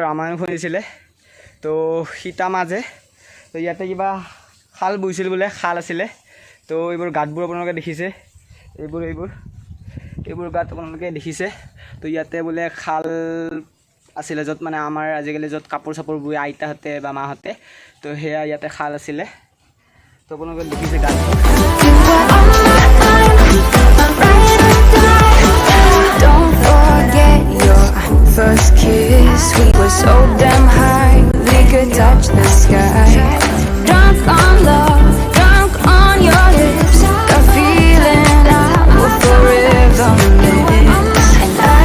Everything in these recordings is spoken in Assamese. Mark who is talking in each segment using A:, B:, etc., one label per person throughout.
A: ৰামায়ণ শুনিছিলে তো সীতা মাজে তো ইয়াতে কিবা খাল বৈছিল বোলে খাল আছিলে তো এইবোৰ গাঁতবোৰ আপোনালোকে দেখিছে এইবোৰ গাঁত আপোনালোকে দেখিছে তো ইয়াতে বোলে খাল আছিলে য'ত মানে আমাৰ আজিকালি য'ত কাপোৰ চাপোৰ বৈ আইতাহঁতে বা মাহঁতে তো সেয়া ইয়াতে খাল আছিলে তো আপোনালোকে দেখিছে গাঁতটো
B: First kiss, we were so damn high, we could touch the sky. Drunk on love, drunk on your lips, the feeling I will forever miss. And I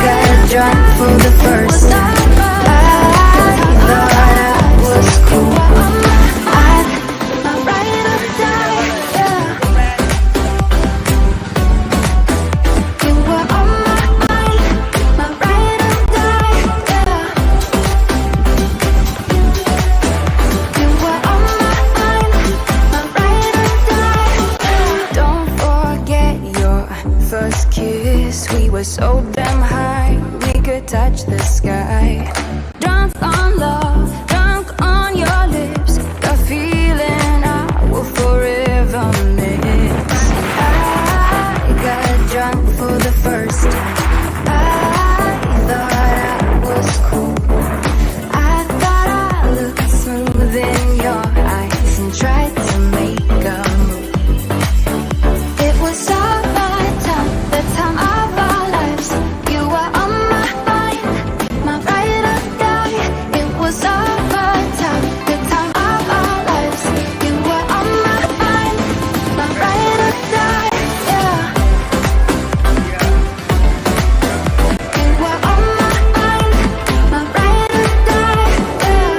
B: got drunk for the first time. I thought I was cool. I'm right or die, yeah. You were on my mind. First kiss, we were so damn high, we could touch the sky. Drunk on love, drunk on your lips, the feeling I will forever miss. I got drunk for the first time. I thought I was cool. I thought I looked smooth in your eyes and tried to make a move. It was all the time of our lives. You were on my mind, my ride or die. It was all the time of our lives. You were on my mind, my ride or die, yeah. You were on my mind, my ride or die, yeah.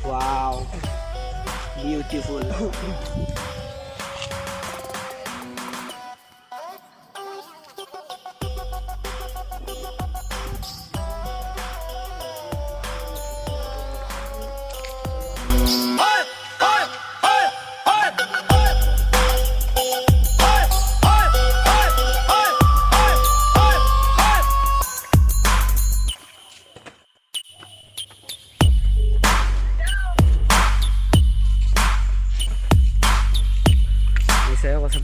A: Wow, beautiful. Saya কথা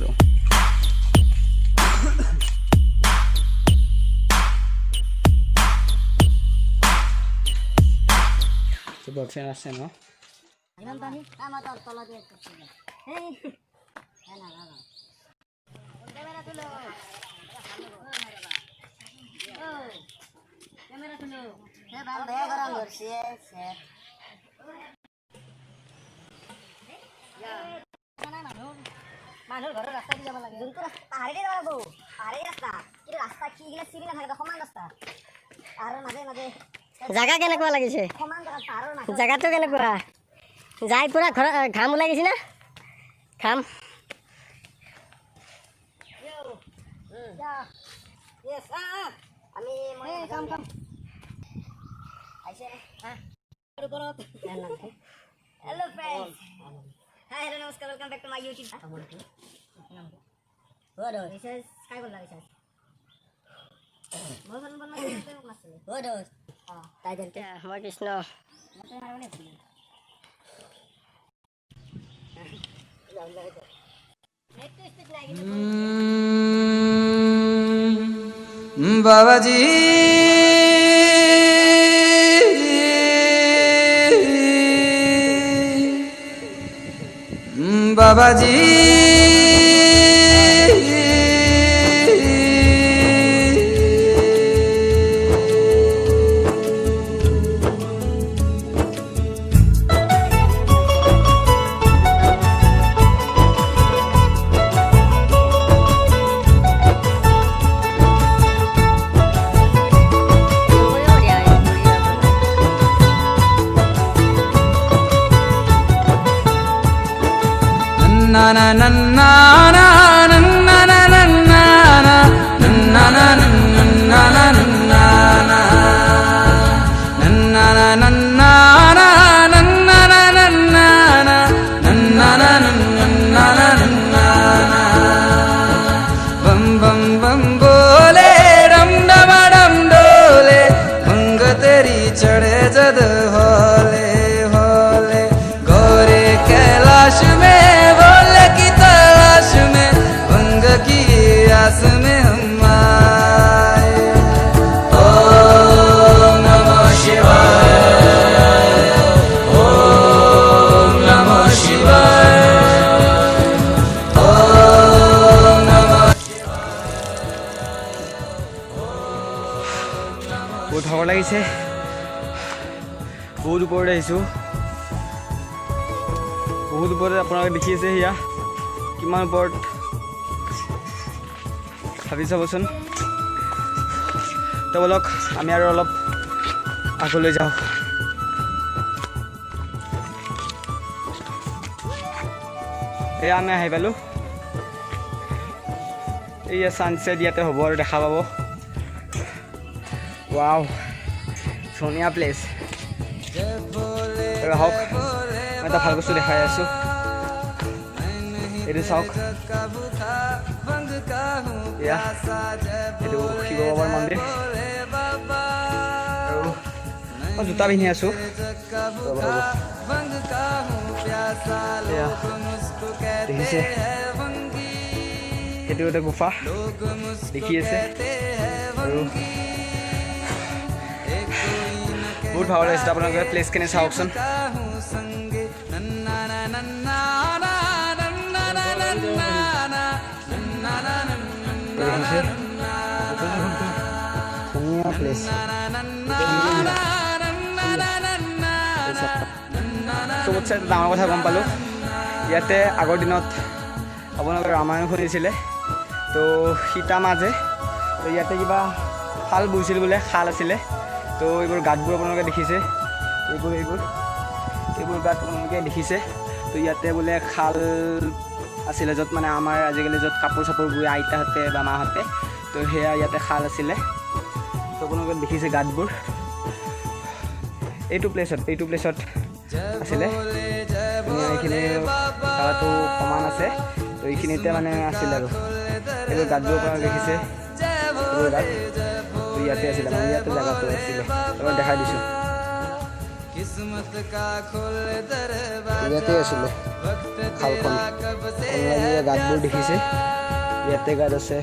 A: তো বক্সে আসছে না ইমান পানি আমার তো তলা দিয়ে এই না না না ক্যামেরা তুলো ও ক্যামেরা তুলো হে বাল দয়া করা লরছে স্যার ইয়া না না মানুষ ঘরের রাস্তা দিয়ে যাব লাগে জোর করে পাহাড়ে দিয়ে যাব
C: জাগা কেনেকুৱা লাগিছে জাগাটো কেনেকুৱা যাই পুৰা ঘাম ওলাই গৈছে না ঘাম
D: Hello friends. Hi, hello, namaskar. Welcome back to my YouTube. This is Sky Bolla. This is. Mau kan mau main itu masih. Waduh. Tiger.
C: Ya, Hare Krishna.
A: Babaji Babaji na na na na na na na na na na na na na bam bam bam bole ram dam dam dole bang teri chade jad hole hole gore kailash mein Assam hum aaye Om Namah Shivaya Om Namah Shivaya Om Namah বহুত ভাগৰ লাগিছে বহুত ওপৰত আহিছোঁ বহুত ওপৰত আপোনালোকে দেখি আছে সেয়া কিমান ওপৰত ভাবি চাবচোন তো বলক আমি আৰু অলপ আগলৈ যাওঁ এয়া আমি আহি পালোঁ এয়া ছানছেট ইয়াতে হ'ব আৰু দেখা পাব ৱাও ধুনীয়া প্লেচ আহক মই এটা ভাল বস্তু দেখাই আছোঁ এইটো চাওক এয়া এইটো শিৱ বাবাৰ মন্দিৰ আৰু মই জোতা পিন্ধি আছোঁ দেখিছে এইটো এটা গুফা দেখি আছে আৰু বহুত ভাল লাগিছে আপোনালোকে প্লেচখিনি চাওকচোন ধুনীয়া প্লেচ চবতছে ডাঙৰ কথা গম পালোঁ ইয়াতে আগৰ দিনত আপোনালোকে ৰামায়ণ শুনিছিলে তো সীতা মাজে তো ইয়াতে কিবা শাল বৈছিল বোলে শাল আছিলে তো এইবোৰ গাঁতবোৰ আপোনালোকে দেখিছে এইবোৰ গাঁত আপোনালোকে দেখিছে তো ইয়াতে বোলে শাল আছিলে য'ত মানে আমাৰ আজিকালি য'ত কাপোৰ চাপোৰ বৈ আইতাহঁতে বা মাহঁতে তো সেয়া ইয়াতে শাল আছিলে তো আপোনালোকে দেখিছে গাঁতবোৰ এইটো প্লেচত আছিলে এইখিনি জাগাটো সমান আছে তো এইখিনিতে মানে আছিলে আৰু এইবোৰ গাঁতবোৰ আপোনালোকে দেখিছে এইবোৰ গাঁত তো ইয়াতে আছিলে মানে ইয়াতে জেগাটো আছিলে মই দেখাই দিছোঁ ইয়াতে আছিলে খালখন গাঁতবোৰ দেখিছে ইয়াতে গাঁত আছে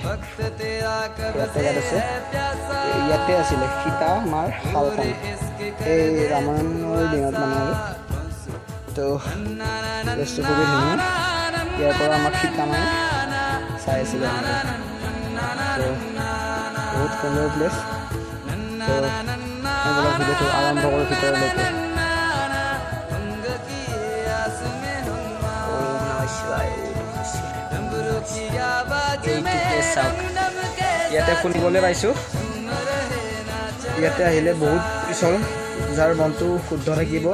A: ইয়াতে আছিলে সীতা মাৰ শালখন এই ৰামায়ণৰ দিনত মানে আৰু তো প্লেচটো খুবেই ধুনীয়া ইয়াৰ পৰা আমাক সীতা মায়ে চাই আছিলে তো বহুত সুন্দৰ প্লেচ তো ভিডিঅ'টো আৰম্ভ কৰোঁ ভিতৰলৈকে এইটো প্লেচ চাওক ইয়াতে শুনিবলৈ পাইছোঁ ইয়াতে আহিলে বহুত পিছল যাৰ মনটো শুদ্ধ থাকিব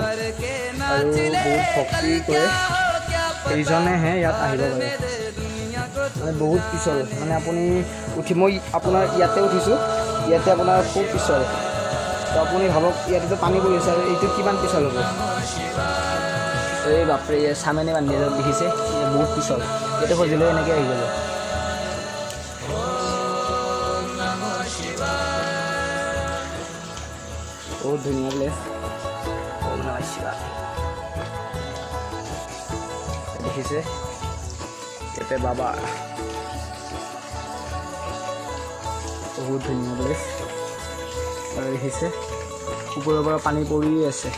A: আৰু বহুত ভক্তি কৰে সেইজনেহে ইয়াত আহিব পাৰে মানে বহুত পিছল মানে আপুনি মই আপোনাৰ ইয়াতে উঠিছোঁ ইয়াতে আপোনাৰ খুব পিছল তো আপুনি ভাবক ইয়াতেতো পানী পৰি আছে আৰু এইটো কিমান পিছল হ'ব এই বাপৰে চামেনে বান্ধি দেখিছে বহুত পিছল ইয়াতে খজিলেও এনেকৈ আহি যাব বহুত ধুনীয়া প্লেচ দেখিছে ইয়াতে বাবা বহুত ধুনীয়া প্লেচ আৰু দেখিছে ওপৰৰ পৰা পানী পৰিয়ে আছে